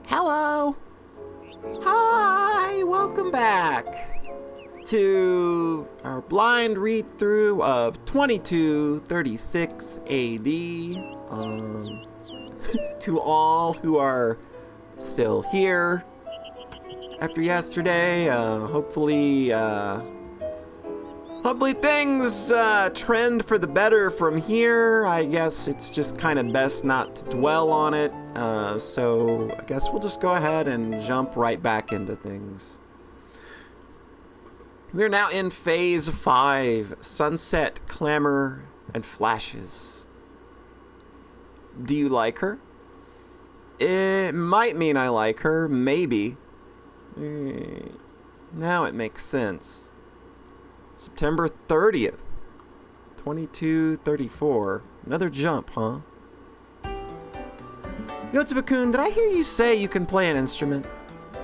Hello! Hi! Welcome back to our blind read through of 2236 AD. To all who are still here after yesterday, hopefully things trend for the better from here. I guess it's just kind of best not to dwell on it. So I guess we'll just go ahead and jump right back into things. We're now in Phase 5, Sunset, Clamor, and Flashes. Do you like her? It might mean I like her, maybe. Now it makes sense. September 30th, 2234. Another jump, huh? Yotsuba-kun, did I hear you say you can play an instrument?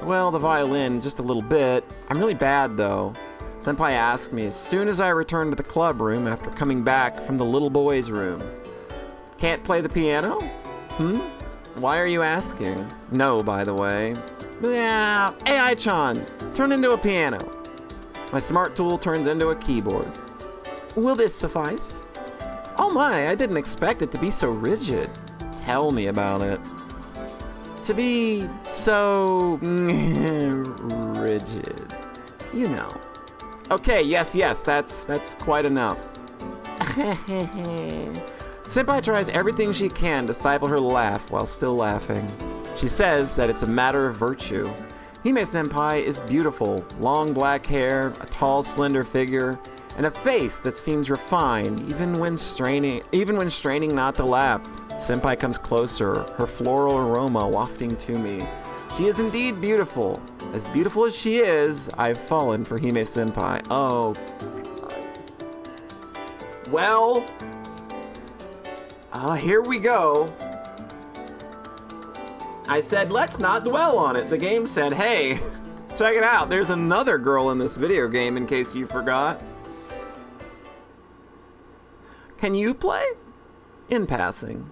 Well, the violin, just a little bit. I'm really bad, though. Senpai asked me as soon as I returned to the club room after coming back from the little boy's room. Can't play the piano? Why are you asking? No, by the way. Yeah, AI-chan, turn into a piano. My smart tool turns into a keyboard. Will this suffice? Oh my, I didn't expect it to be so rigid. Tell me about it. To be so rigid. You know. Okay, yes, that's quite enough. Senpai tries everything she can to stifle her laugh while still laughing. She says that it's a matter of virtue. Hime Senpai is beautiful, long black hair, a tall, slender figure, and a face that seems refined even when straining not to laugh. Senpai comes closer, her floral aroma wafting to me. She is indeed beautiful. As beautiful as she is, I've fallen for Hime Senpai. Oh, God. Well, here we go. I said, let's not dwell on it. The game said, hey, check it out. There's another girl in this video game, in case you forgot. Can you play? In passing.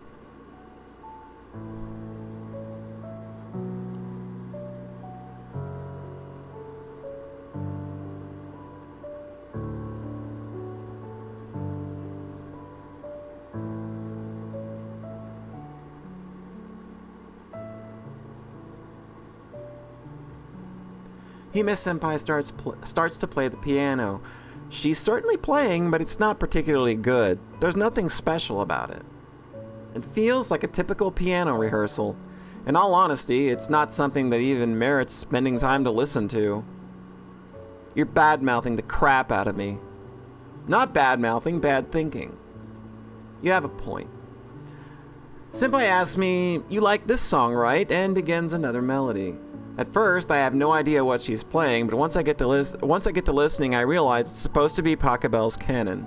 Hime Senpai starts to play the piano. She's certainly playing, but it's not particularly good. There's nothing special about it. It feels like a typical piano rehearsal. In all honesty, it's not something that even merits spending time to listen to. You're bad-mouthing the crap out of me. Not bad-mouthing, bad thinking. You have a point. Senpai asks me, you like this song, right? And begins another melody. At first, I have no idea what she's playing, but once I get to listening, I realize it's supposed to be Pachelbel's Canon.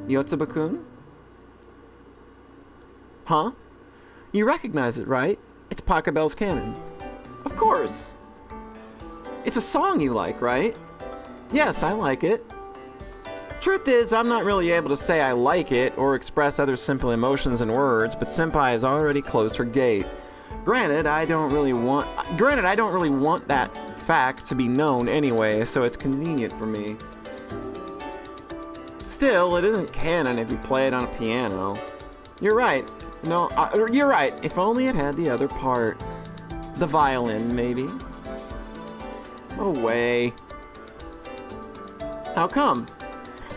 Yotsuba-kun? Huh? You recognize it, right? It's Pachelbel's Canon. Of course. It's a song you like, right? Yes, I like it. Truth is, I'm not really able to say I like it or express other simple emotions in words, but Senpai has already closed her gate. Granted, I don't really want that fact to be known anyway, so it's convenient for me. Still, it isn't canon if you play it on a piano. You're right. No, you're right. If only it had the other part. The violin, maybe. No way. How come?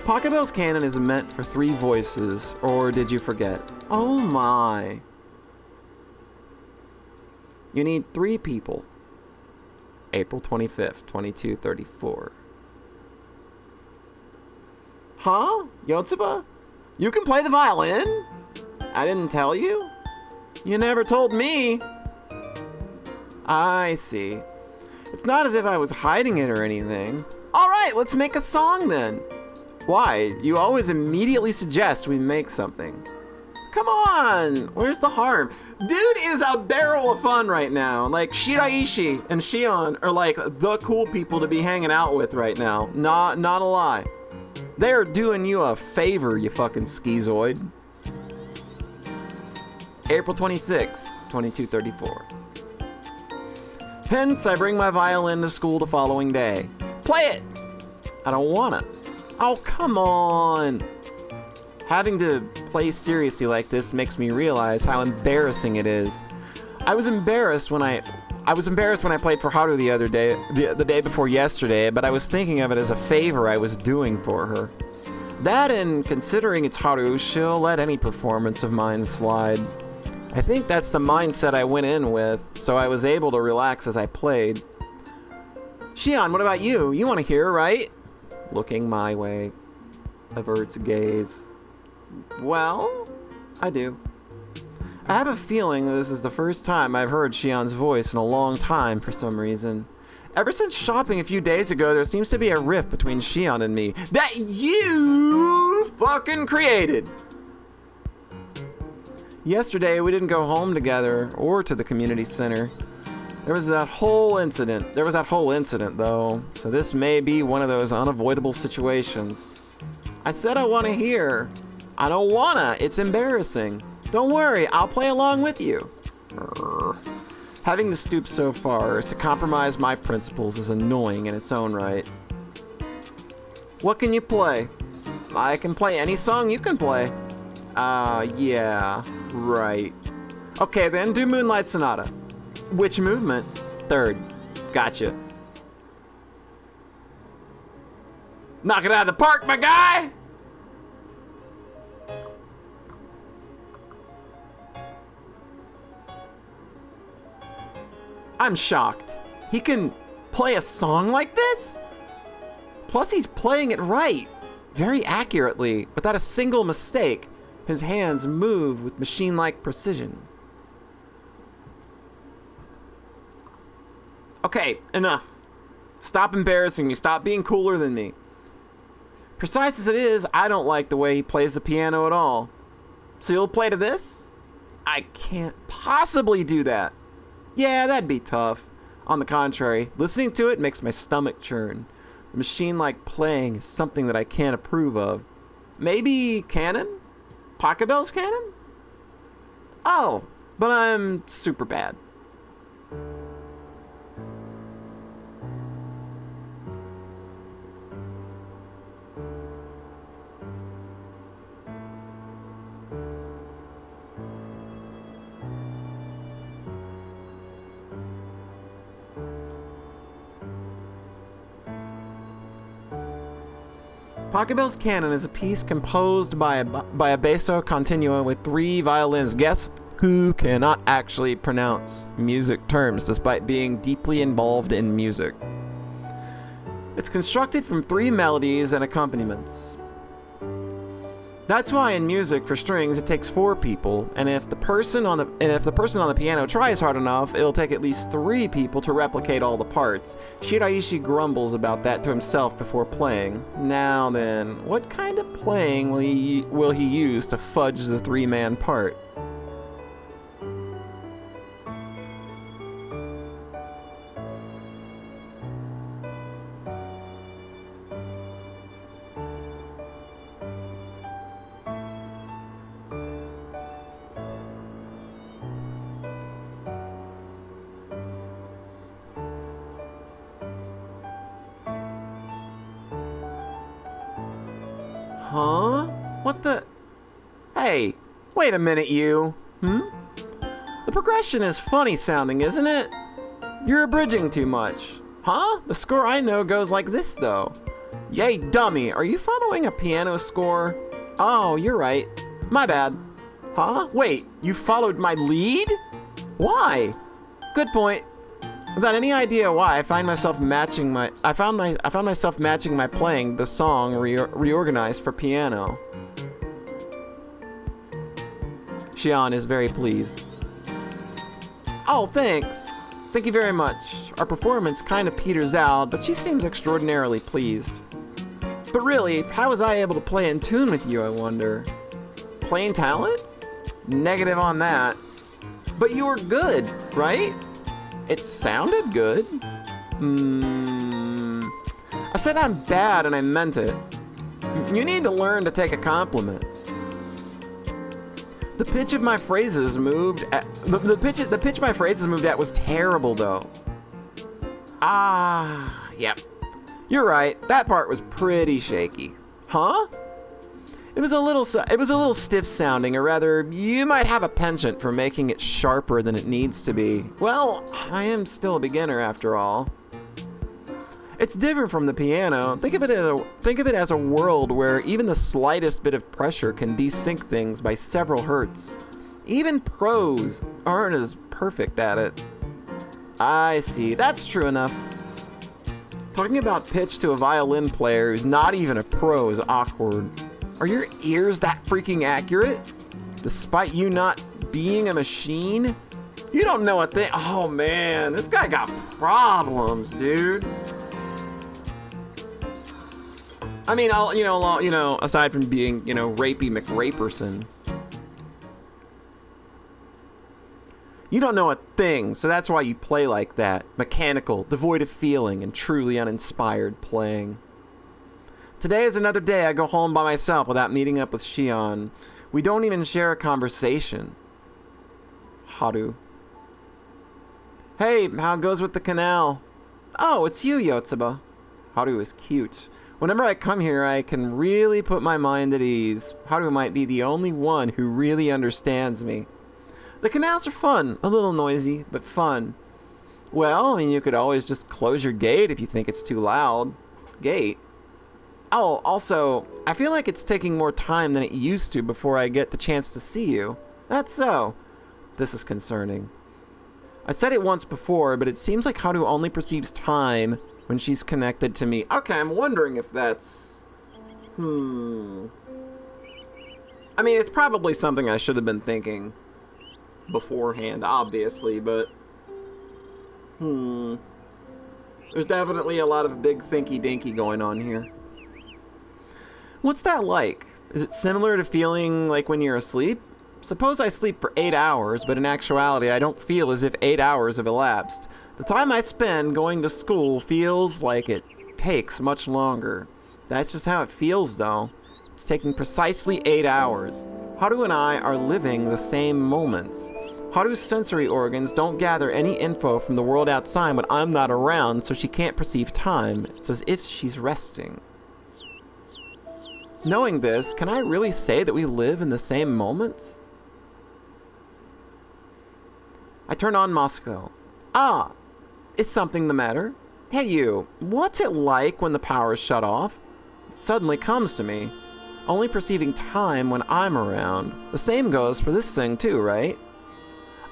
Pachelbel's Canon is meant for 3 voices, or did you forget? Oh my. You need 3 people. April 25th, 2234. Huh? Yotsuba? You can play the violin? I didn't tell you? You never told me. I see. It's not as if I was hiding it or anything. Alright, let's make a song then. Why? You always immediately suggest we make something. come on! Where's the harm? Dude is a barrel of fun right now. Like, Shiraishi and Shion are like the cool people to be hanging out with right now. Not a lie. They're doing you a favor, you fucking schizoid. April 26, 2234. Hence, I bring my violin to school the following day. Play it! I don't wanna. Oh, come on! Having to play seriously like this makes me realize how embarrassing it is. I was embarrassed when I played for Haru the other day, the day before yesterday, but I was thinking of it as a favor I was doing for her. That, and considering it's Haru, she'll let any performance of mine slide. I think that's the mindset I went in with, so I was able to relax as I played. Shion, what about you? You want to hear, right? Looking my way. Averts gaze. Well, I do. I have a feeling this is the first time I've heard Shion's voice in a long time for some reason. Ever since shopping a few days ago, there seems to be a rift between Shion and me that you fucking created. Yesterday, we didn't go home together or to the community center. There was that whole incident, though, so this may be one of those unavoidable situations. I said I want to hear. I don't wanna, it's embarrassing. Don't worry, I'll play along with you. Having to stoop so far as to compromise my principles is annoying in its own right. What can you play? I can play any song you can play. Yeah, right. Okay then, do Moonlight Sonata. Which movement? Third. Gotcha. Knock it out of the park, my guy! I'm shocked. He can play a song like this? Plus he's playing it right. Very accurately, without a single mistake. His hands move with machine-like precision. Okay, enough. Stop embarrassing me. Stop being cooler than me. Precise as it is, I don't like the way he plays the piano at all. So you'll play to this? I can't possibly do that. Yeah, that'd be tough. On the contrary, listening to it makes my stomach churn. The machine-like playing is something that I can't approve of. Maybe canon? Pachelbel's canon? Oh, but I'm super bad. Pachelbel's Canon is a piece composed by a basso continuo with 3 violins. Guess who cannot actually pronounce music terms despite being deeply involved in music. It's constructed from 3 melodies and accompaniments. That's why in music for strings it takes 4 people, and if the person on the piano tries hard enough, it'll take at least 3 people to replicate all the parts. Shiraishi grumbles about that to himself before playing. Now then, what kind of playing will he use to fudge the 3-man part? Huh? What the? Hey, wait a minute, you. The progression is funny sounding, isn't it? You're abridging too much. Huh? The score I know goes like this, though. Yay, dummy, are you following a piano score? Oh, you're right. My bad. Huh? Wait, you followed my lead? Why? Good point. Without any idea why, I found myself matching my playing the song reorganized for piano. Shion is very pleased. Oh, thanks. Thank you very much. Our performance kind of peters out, but she seems extraordinarily pleased. But really, how was I able to play in tune with you, I wonder? Plain talent? Negative on that. But you were good, right? It sounded good. I said I'm bad and I meant it. You need to learn to take a compliment. The pitch of my phrases moved at, the pitch my phrases moved at was terrible though. Yep. You're right. That part was pretty shaky. Huh? It was a little stiff sounding, or rather, you might have a penchant for making it sharper than it needs to be. Well, I am still a beginner after all. It's different from the piano. Think of it as a world where even the slightest bit of pressure can desync things by several hertz. Even pros aren't as perfect at it. I see. That's true enough. Talking about pitch to a violin player who's not even a pro is awkward. Are your ears that freaking accurate? Despite you not being a machine? You don't know a thing. Oh man, this guy got problems, dude. I mean, aside from being, rapey McRaperson. You don't know a thing, so that's why you play like that. Mechanical, devoid of feeling, and truly uninspired playing. Today is another day I go home by myself without meeting up with Shion. We don't even share a conversation. Haru. Hey, how it goes with the canal? Oh, it's you, Yotsuba. Haru is cute. Whenever I come here, I can really put my mind at ease. Haru might be the only one who really understands me. The canals are fun. A little noisy, but fun. Well, I mean, you could always just close your gate if you think it's too loud. Gate? Oh, also, I feel like it's taking more time than it used to before I get the chance to see you. That's so. This is concerning. I said it once before, but it seems like Haru only perceives time when she's connected to me. Okay, I'm wondering if that's... I mean, it's probably something I should have been thinking beforehand, obviously, but... There's definitely a lot of big thinky-dinky going on here. What's that like? Is it similar to feeling like when you're asleep? Suppose I sleep for 8 hours, but in actuality I don't feel as if 8 hours have elapsed. The time I spend going to school feels like it takes much longer. That's just how it feels though. It's taking precisely 8 hours. Haru and I are living the same moments. Haru's sensory organs don't gather any info from the world outside when I'm not around, so she can't perceive time. It's as if she's resting. Knowing this, can I really say that we live in the same moments? I turn on Moscow. Ah, is something the matter? Hey you, what's it like when the power is shut off? It suddenly comes to me. Only perceiving time when I'm around. The same goes for this thing too, right?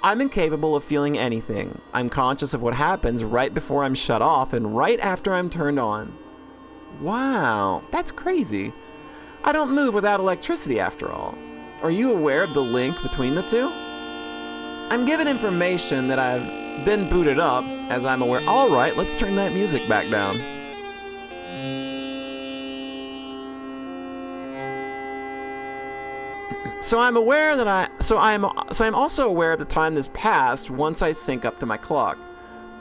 I'm incapable of feeling anything. I'm conscious of what happens right before I'm shut off and right after I'm turned on. Wow, that's crazy. I don't move without electricity after all. Are you aware of the link between the two? I'm given information that I've been booted up, as I'm aware. Alright, let's turn that music back down. I'm also aware of the time that's passed once I sync up to my clock.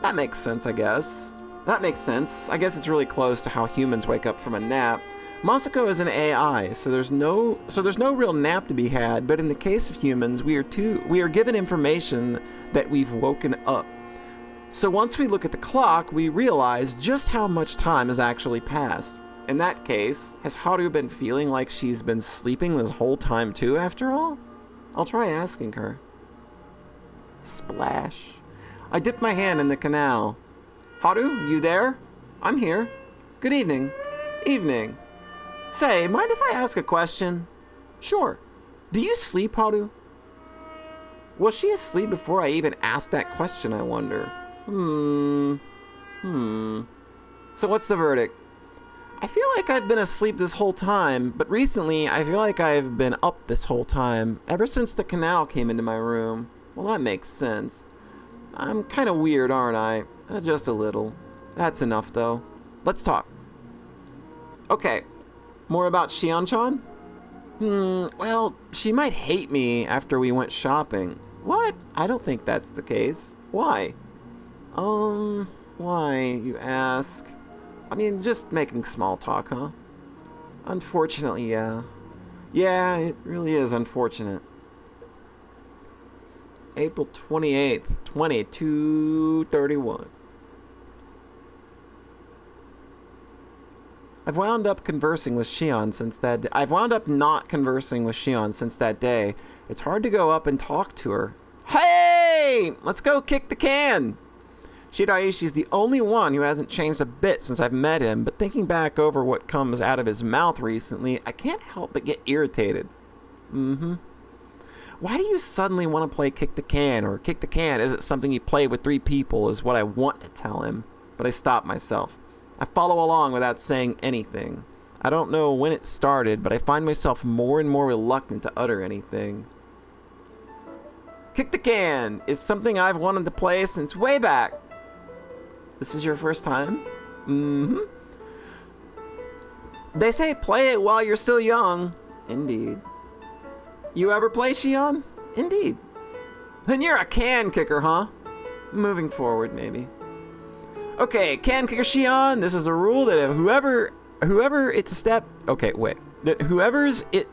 That makes sense, I guess. I guess it's really close to how humans wake up from a nap. Masako is an AI, so there's no real nap to be had, but in the case of humans, we are given information that we've woken up. So once we look at the clock, we realize just how much time has actually passed. In that case, has Haru been feeling like she's been sleeping this whole time too, after all? I'll try asking her. Splash. I dip my hand in the canal. Haru, you there? I'm here. Good evening. Evening. Say, mind if I ask a question? Sure. Do you sleep, Haru? Was she asleep before I even asked that question, I wonder? So what's the verdict? I feel like I've been asleep this whole time, but recently I feel like I've been up this whole time, ever since the canal came into my room. Well, that makes sense. I'm kind of weird, aren't I? Just a little. That's enough, though. Let's talk. Okay. More about Shion-chan? Well, she might hate me after we went shopping. What? I don't think that's the case. Why? Why, you ask? I mean, just making small talk, huh? Unfortunately, yeah. Yeah, it really is unfortunate. April 28th, 22:31. I've wound up conversing with Shion since that day. I've wound up not conversing with Shion since that day. It's hard to go up and talk to her. Hey! Let's go kick the can! Shiraishi's the only one who hasn't changed a bit since I've met him, but thinking back over what comes out of his mouth recently, I can't help but get irritated. Why do you suddenly want to play kick the can, or kick the can isn't something you play with 3 people, is what I want to tell him, but I stop myself. I follow along without saying anything. I don't know when it started, but I find myself more and more reluctant to utter anything. Kick the can is something I've wanted to play since way back. This is your first time? They say play it while you're still young. Indeed. You ever play Shion? Indeed. Then you're a can kicker, huh? Moving forward, maybe. Okay, can kicker Shion, this is a rule that if whoever it's a step... Okay, wait. That whoever's it...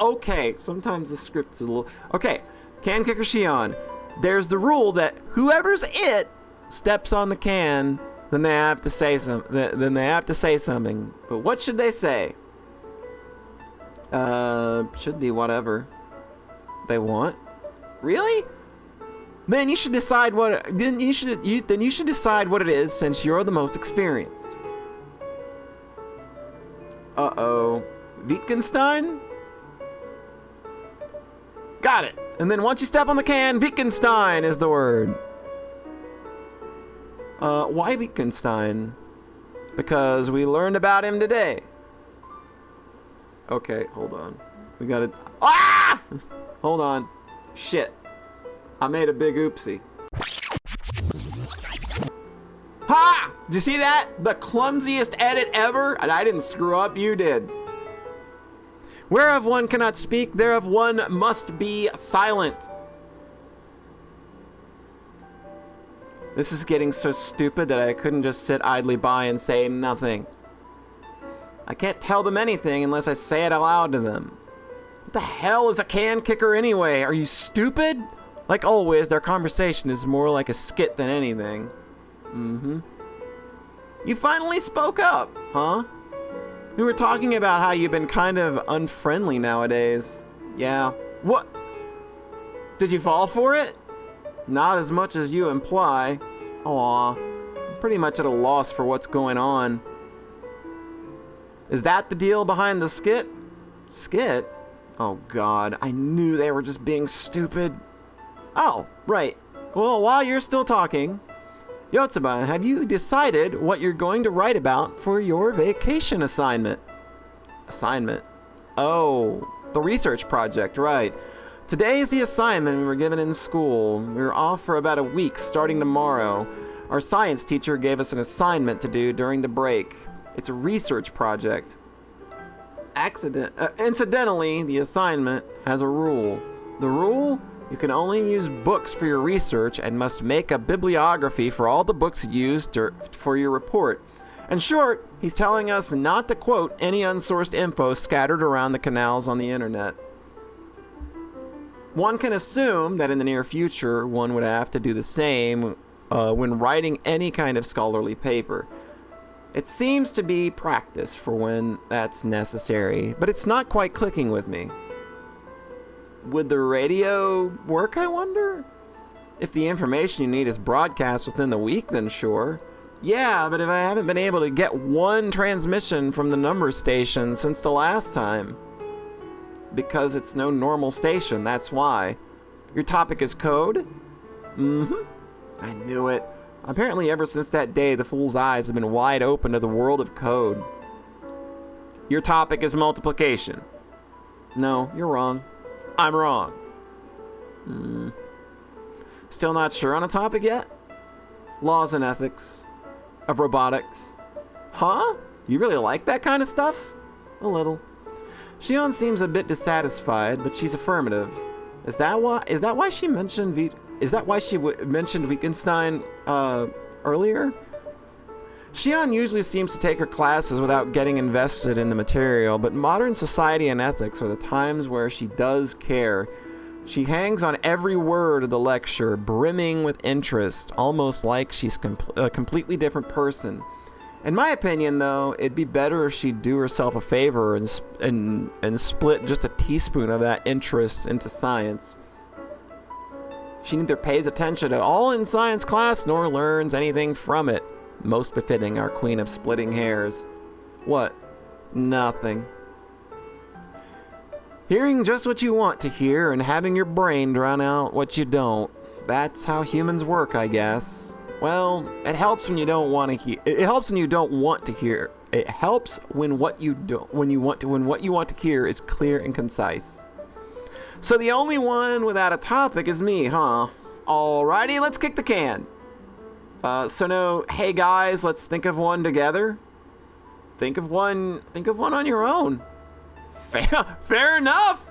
Okay, sometimes the script's a little... Okay, can kicker Shion. There's the rule that whoever's it steps on the can, then they have to say something. But what should they say? Should be whatever they want. Really? Then you should decide what. Then you should decide what it is, since you're the most experienced. Wittgenstein? Got it. And then once you step on the can, Wittgenstein is the word. Why Wittgenstein? Because we learned about him today. Okay, hold on. We gotta... Ah! Hold on. Shit. I made a big oopsie. Ha! Did you see that? The clumsiest edit ever? And I didn't screw up, you did. Whereof one cannot speak, thereof one must be silent. This is getting so stupid that I couldn't just sit idly by and say nothing. I can't tell them anything unless I say it aloud to them. What the hell is a can kicker anyway? Are you stupid? Like always, their conversation is more like a skit than anything. You finally spoke up, huh? We were talking about how you've been kind of unfriendly nowadays. Yeah. What? Did you fall for it? Not as much as you imply. Aw. I'm pretty much at a loss for what's going on. Is that the deal behind the skit? Skit? Oh god, I knew they were just being stupid. Oh, right. Well, while you're still talking, Yotsuba, have you decided what you're going to write about for your vacation assignment? Assignment? Oh, the research project, right. Today is the assignment we were given in school. We were off for about a week starting tomorrow. Our science teacher gave us an assignment to do during the break. It's a research project. Incidentally, the assignment has a rule. The rule? You can only use books for your research and must make a bibliography for all the books used for your report. In short, he's telling us not to quote any unsourced info scattered around the canals on the internet. One can assume that in the near future, one would have to do the same when writing any kind of scholarly paper. It seems to be practice for when that's necessary, but it's not quite clicking with me. Would the radio work, I wonder? If the information you need is broadcast within the week, then sure. Yeah, but if I haven't been able to get one transmission from the number station since the last time. Because it's no normal station, that's why. Your topic is code? I knew it. Apparently ever since that day, the fool's eyes have been wide open to the world of code. Your topic is multiplication. No, you're wrong. I'm wrong. Still not sure on a topic yet? Laws and ethics. Of robotics. Huh? You really like that kind of stuff? A little. Shion seems a bit dissatisfied, but she's affirmative. Is that why she mentioned mentioned Wittgenstein earlier? Shion usually seems to take her classes without getting invested in the material, but modern society and ethics are the times where she does care. She hangs on every word of the lecture, brimming with interest, almost like she's a completely different person. In my opinion, though, it'd be better if she'd do herself a favor and split just a teaspoon of that interest into science. She neither pays attention at all in science class nor learns anything from it. Most befitting our queen of splitting hairs. What? Nothing. Hearing just what you want to hear and having your brain drown out what you don't. That's how humans work, I guess. Well, it helps when you don't want to hear. It helps when you don't want to hear. It helps when what you want to hear is clear and concise. So the only one without a topic is me, huh? Alrighty, let's kick the can. Hey guys, let's think of one together. Think of one on your own. Fair enough.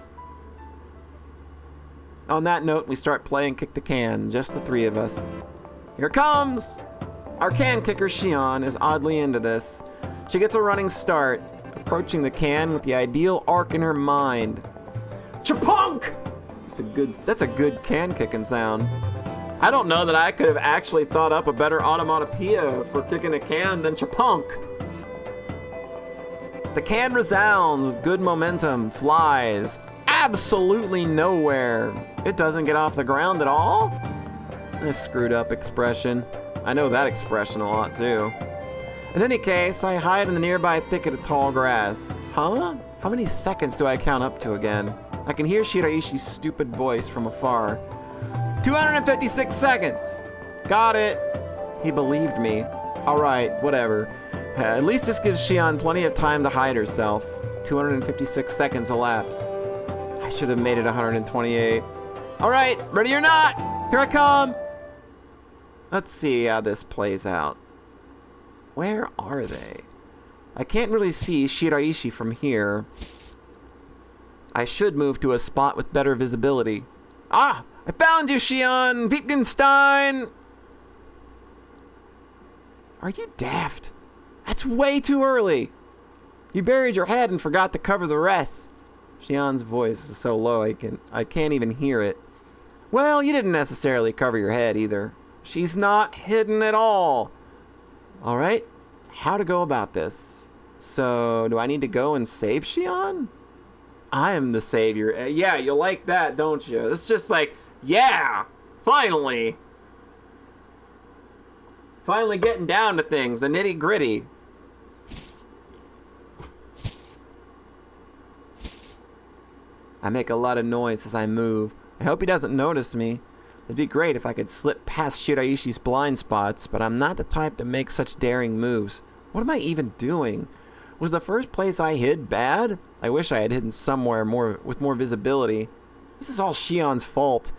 On that note, we start playing Kick the Can, just the three of us. Here it comes! Our can kicker, Shion, is oddly into this. She gets a running start, approaching the can with the ideal arc in her mind. Chapunk! That's a good can kicking sound. I don't know that I could have actually thought up a better onomatopoeia for kicking a can than chapunk. The can resounds with good momentum, flies absolutely nowhere. It doesn't get off the ground at all? This screwed up expression. I know that expression a lot too. In any case, I hide in the nearby thicket of tall grass. Huh? How many seconds do I count up to again? I can hear Shiraishi's stupid voice from afar. 256 seconds! Got it! He believed me. Alright, whatever. At least this gives Shion plenty of time to hide herself. 256 seconds elapse. I should have made it 128. Alright, ready or not! Here I come! Let's see how this plays out. Where are they? I can't really see Shiraishi from here. I should move to a spot with better visibility. Ah! I found you, Shion! Wittgenstein! Are you daft? That's way too early! You buried your head and forgot to cover the rest. Shion's voice is so low I can't even hear it. Well, you didn't necessarily cover your head either. She's not hidden at all. Alright, how to go about this? So, do I need to go and save Shion? I am the savior. Yeah, you like that, don't you? It's just like, yeah, finally. Finally getting down to things, the nitty gritty. I make a lot of noise as I move. I hope he doesn't notice me. It'd be great if I could slip past Shiraishi's blind spots, but I'm not the type to make such daring moves. What am I even doing? Was the first place I hid bad? I wish I had hidden somewhere with more visibility. This is all Shion's fault.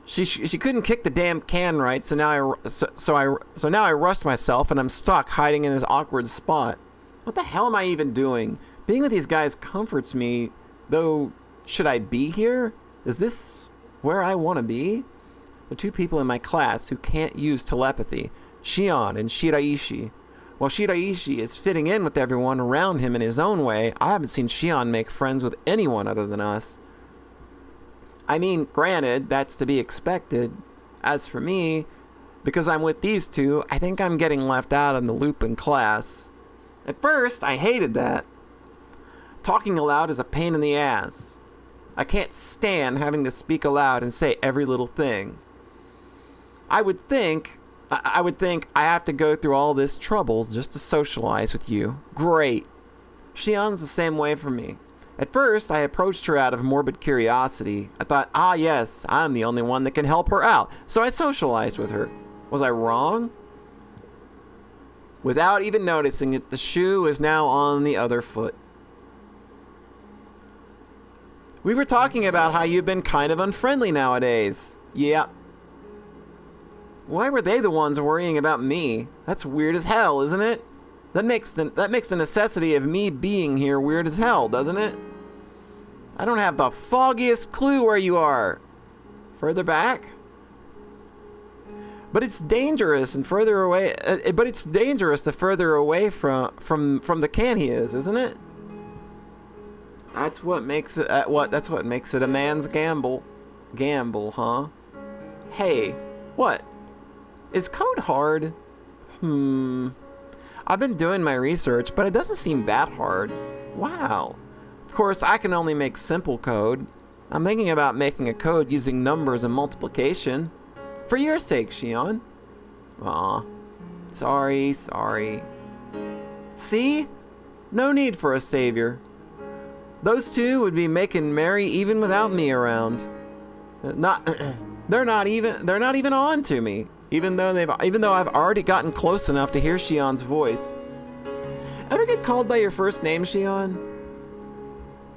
She couldn't kick the damn can right, so now I rushed myself and I'm stuck hiding in this awkward spot. What the hell am I even doing? Being with these guys comforts me, though. Should I be here? Is this where I want to be? The two people in my class who can't use telepathy, Shion and Shiraishi. While Shiraishi is fitting in with everyone around him in his own way, I haven't seen Shion make friends with anyone other than us. I mean, granted, that's to be expected. As for me, because I'm with these two, I think I'm getting left out in the loop in class. At first, I hated that. Talking aloud is a pain in the ass. I can't stand having to speak aloud and say every little thing. I would think I have to go through all this trouble just to socialize with you. Great. Shion's the same way for me. At first, I approached her out of morbid curiosity. I thought, yes, I'm the only one that can help her out. So I socialized with her. Was I wrong? Without even noticing it, the shoe is now on the other foot. We were talking about how you've been kind of unfriendly nowadays. Yeah. Why were they the ones worrying about me? That's weird as hell, isn't it? That makes the necessity of me being here weird as hell, doesn't it? I don't have the foggiest clue where you are. Further back? But it's dangerous and further away. But it's dangerous the further away from the can he is, isn't it? That's what makes it. That's what makes it a man's gamble. Gamble, huh? Hey, what? Is code hard? I've been doing my research, but it doesn't seem that hard. Wow. Of course, I can only make simple code. I'm thinking about making a code using numbers and multiplication. For your sake, Shion. Aw. Sorry. See? No need for a savior. Those two would be making merry even without me around. They're not even on to me. Even though I've already gotten close enough to hear Shion's voice. Ever get called by your first name, Shion?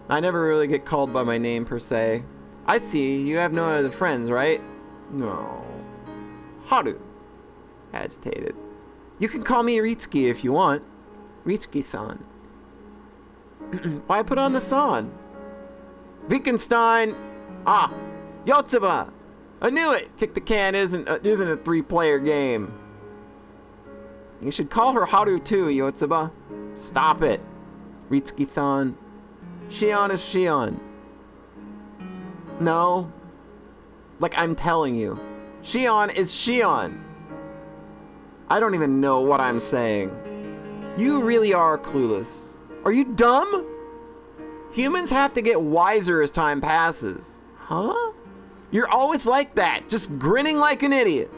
I never really get called by my name per se. I see, you have no other friends, right? No. Haru. Agitated. You can call me Ritsuki if you want. Ritsuki-san. Why put on the san? Wittgenstein. Ah. Yotsuba. I knew it. Kick the can isn't a 3-player game. You should call her Haru too, Yotsuba. Stop it. Ritsuki-san. Shion is Shion. No. Like I'm telling you. Shion is Shion. I don't even know what I'm saying. You really are clueless. Are you dumb? Humans have to get wiser as time passes. Huh? You're always like that, just grinning like an idiot.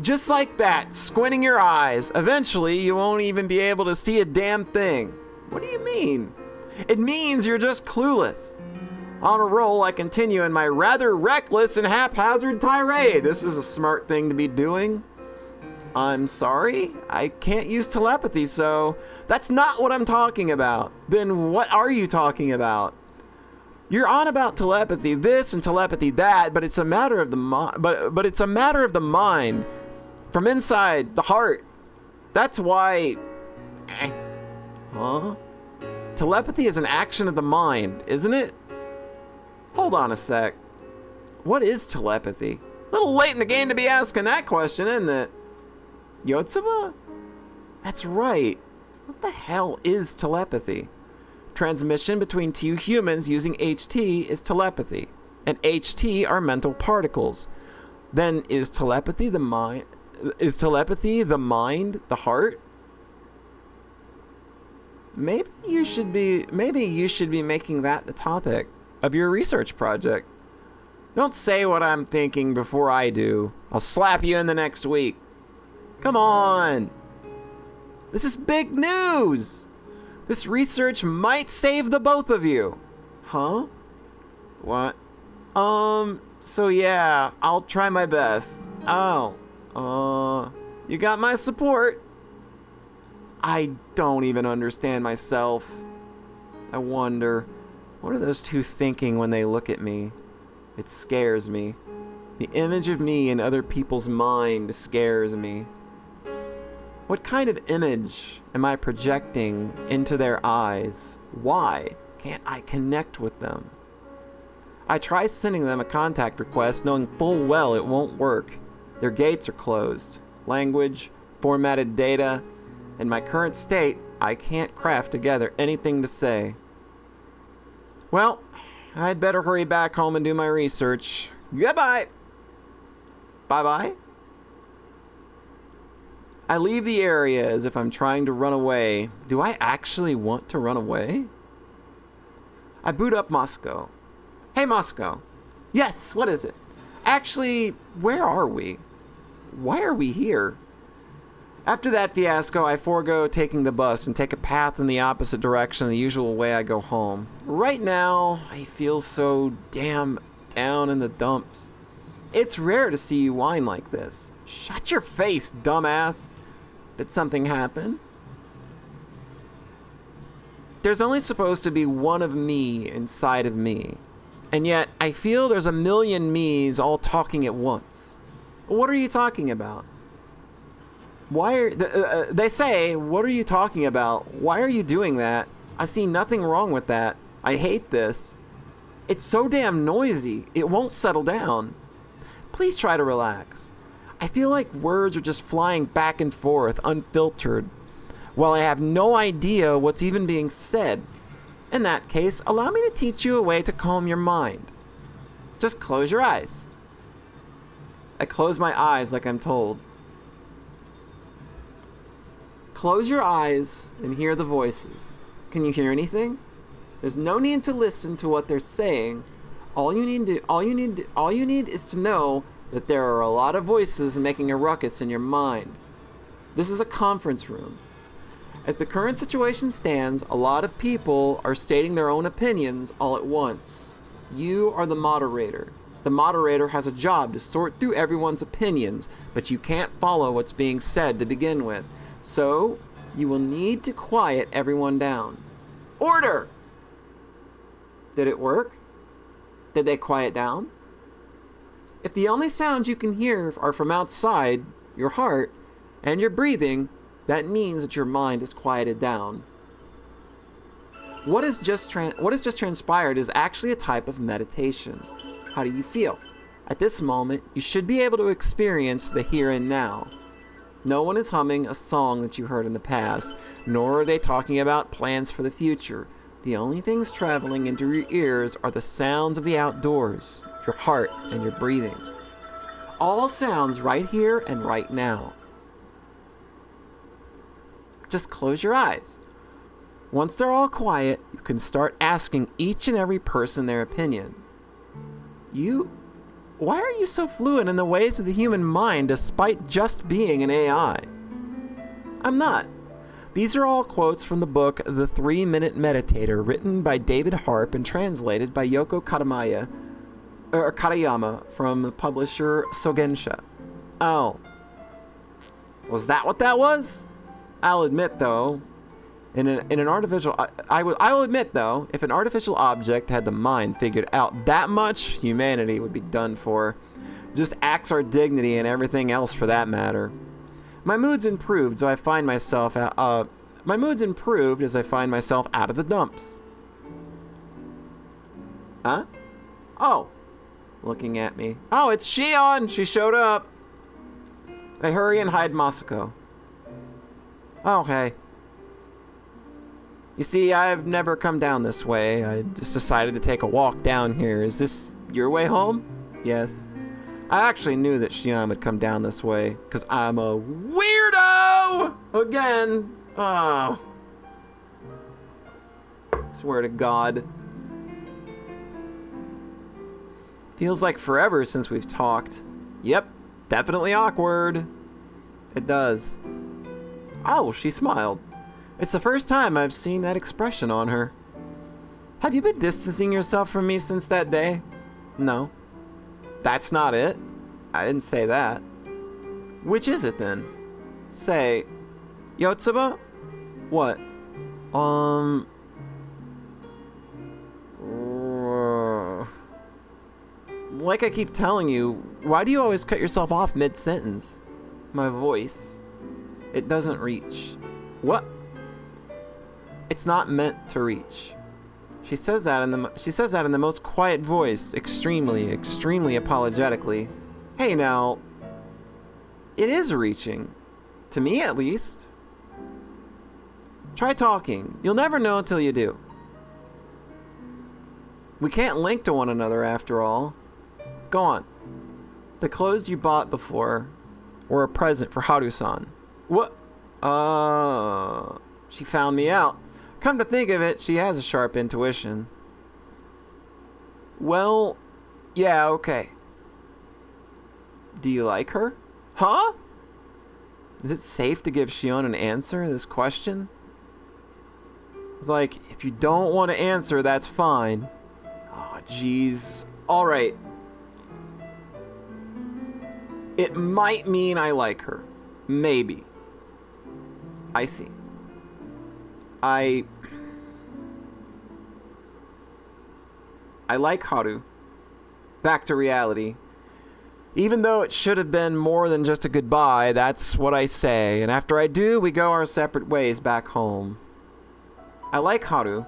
Just like that, squinting your eyes. Eventually, you won't even be able to see a damn thing. What do you mean? It means you're just clueless. On a roll, I continue in my rather reckless and haphazard tirade. This is a smart thing to be doing. I'm sorry, I can't use telepathy, so that's not what I'm talking about. Then what are you talking about? You're on about telepathy this and telepathy that, but it's a matter of the but it's a matter of the mind, from inside the heart. That's why. Huh? Telepathy is an action of the mind, isn't it? Hold on a sec. What is telepathy? A little late in the game to be asking that question, isn't it? Yotsuba? That's right. What the hell is telepathy? Transmission between two humans using HT is telepathy, and HT are mental particles. Then is telepathy the mind? Is telepathy the mind, the heart? Maybe you should be making that the topic of your research project. Don't say what I'm thinking before I do. I'll slap you in the next week. Come on. This is big news. This research might save the both of you. Huh? What? So yeah, I'll try my best. Oh. You got my support. I don't even understand myself. I wonder, what are those two thinking when they look at me? It scares me. The image of me in other people's mind scares me. What kind of image am I projecting into their eyes? Why can't I connect with them? I try sending them a contact request knowing full well it won't work. Their gates are closed. Language, formatted data. In my current state, I can't craft together anything to say. Well, I'd better hurry back home and do my research. Goodbye! Bye-bye? I leave the area as if I'm trying to run away. Do I actually want to run away? I boot up Moscow. Hey, Moscow. Yes, what is it? Actually, where are we? Why are we here? After that fiasco, I forego taking the bus and take a path in the opposite direction the usual way I go home. Right now, I feel so damn down in the dumps. It's rare to see you whine like this. Shut your face, dumbass. Did something happen? There's only supposed to be one of me inside of me. And yet, I feel there's a million me's all talking at once. What are you talking about? Why are... they say, what are you talking about? Why are you doing that? I see nothing wrong with that. I hate this. It's so damn noisy, it won't settle down. Please try to relax. I feel like words are just flying back and forth, unfiltered, while I have no idea what's even being said. In that case, allow me to teach you a way to calm your mind. Just close your eyes. I close my eyes like I'm told. Close your eyes and hear the voices. Can you hear anything? There's no need to listen to what they're saying. All you need is to know that there are a lot of voices making a ruckus in your mind. This is a conference room. As the current situation stands, a lot of people are stating their own opinions all at once. You are the moderator. The moderator has a job to sort through everyone's opinions, but you can't follow what's being said to begin with. So, you will need to quiet everyone down. Order! Did it work? Did they quiet down? If the only sounds you can hear are from outside, your heart, and your breathing, that means that your mind is quieted down. What has just transpired is actually a type of meditation. How do you feel? At this moment, you should be able to experience the here and now. No one is humming a song that you heard in the past, nor are they talking about plans for the future. The only things traveling into your ears are the sounds of the outdoors, your heart, and your breathing. All sounds right here and right now. Just close your eyes. Once they're all quiet, you can start asking each and every person their opinion. Why are you so fluent in the ways of the human mind despite just being an AI? I'm not. These are all quotes from the book The 3-Minute Meditator, written by David Harp and translated by Yoko Katayama from the publisher Sogensha. Oh. Was that what that was? I'll admit, though, in an artificial... I will admit, though, if an artificial object had the mind figured out that much, humanity would be done for. Just axe our dignity and everything else for that matter. My mood's improved as I find myself out of the dumps. Huh? Oh. Looking at me. Oh, it's Shion! She showed up! I hurry and hide Masako. Oh, hey. You see, I've never come down this way. I just decided to take a walk down here. Is this your way home? Yes. I actually knew that Shion would come down this way, because I'm a weirdo! Again. Oh. Swear to God. Feels like forever since we've talked. Yep, definitely awkward. It does. Oh, she smiled. It's the first time I've seen that expression on her. Have you been distancing yourself from me since that day? No. That's not it. I didn't say that. Which is it then? Say, Yotsuba? What? Like I keep telling you, why do you always cut yourself off mid-sentence? My voice. It doesn't reach. What? It's not meant to reach. She says that in the most quiet voice, extremely apologetically. Hey now, it is reaching. To me at least. Try talking. You'll never know until you do. We can't link to one another after all. Go on. The clothes you bought before were a present for Haru-san. What? She found me out. Come to think of it, she has a sharp intuition. Well, yeah, okay. Do you like her? Huh? Is it safe to give Shion an answer to this question? It's like, if you don't want to answer, that's fine. Oh, jeez. Alright. It might mean I like her. Maybe. I see. I like Haru. Back to reality. Even though it should have been more than just a goodbye, that's what I say. And after I do, we go our separate ways back home. I like Haru.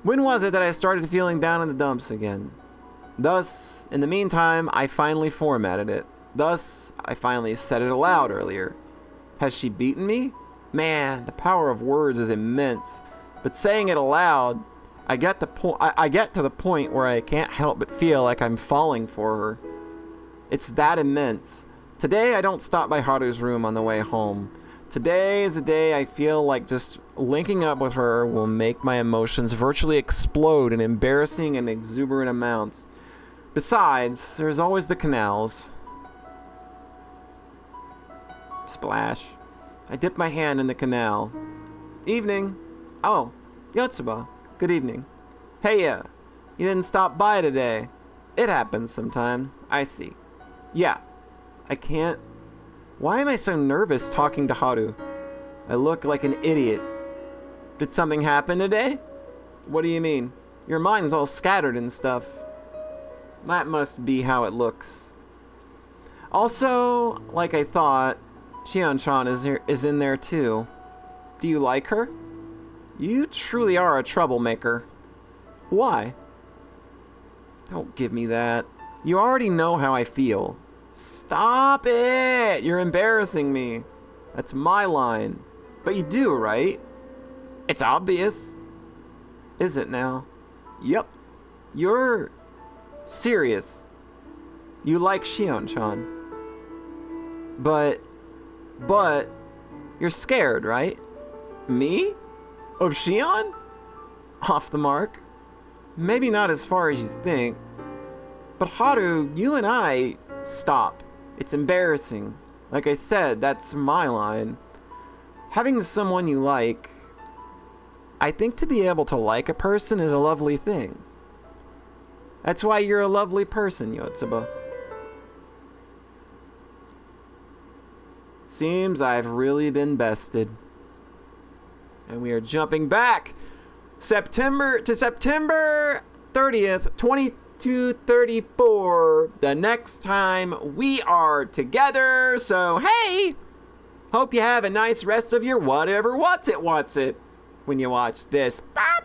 When was it that I started feeling down in the dumps again? Thus, in the meantime, I finally formatted it. Thus, I finally said it aloud earlier. Has she beaten me? Man, the power of words is immense. But saying it aloud, I get to the point where I can't help but feel like I'm falling for her. It's that immense. Today, I don't stop by Haru's room on the way home. Today is a day I feel like just linking up with her will make my emotions virtually explode in embarrassing and exuberant amounts. Besides, there's always the canals. Splash. I dip my hand in the canal. Evening. Oh, Yotsuba. Good evening. Hey, you didn't stop by today. It happens sometimes. I see. Yeah. I can't. Why am I so nervous talking to Haru? I look like an idiot. Did something happen today? What do you mean? Your mind's all scattered and stuff. That must be how it looks. Also, like I thought, Shion-chan is in there too. Do you like her? You truly are a troublemaker. Why? Don't give me that. You already know how I feel. Stop it! You're embarrassing me. That's my line. But you do, right? It's obvious. Is it now? Yep. You're serious. You like Shion-chan. But you're scared, right? Me? Of Shion? Off the mark. Maybe not as far as you think. But Haru, you and I... Stop. It's embarrassing. Like I said, that's my line. Having someone you like... I think to be able to like a person is a lovely thing. That's why you're a lovely person, Yotsuba. Seems I've really been bested. And we are jumping back September 30th, 2234. The next time we are together. So, hey, hope you have a nice rest of your whatever what's it when you watch this. Bye!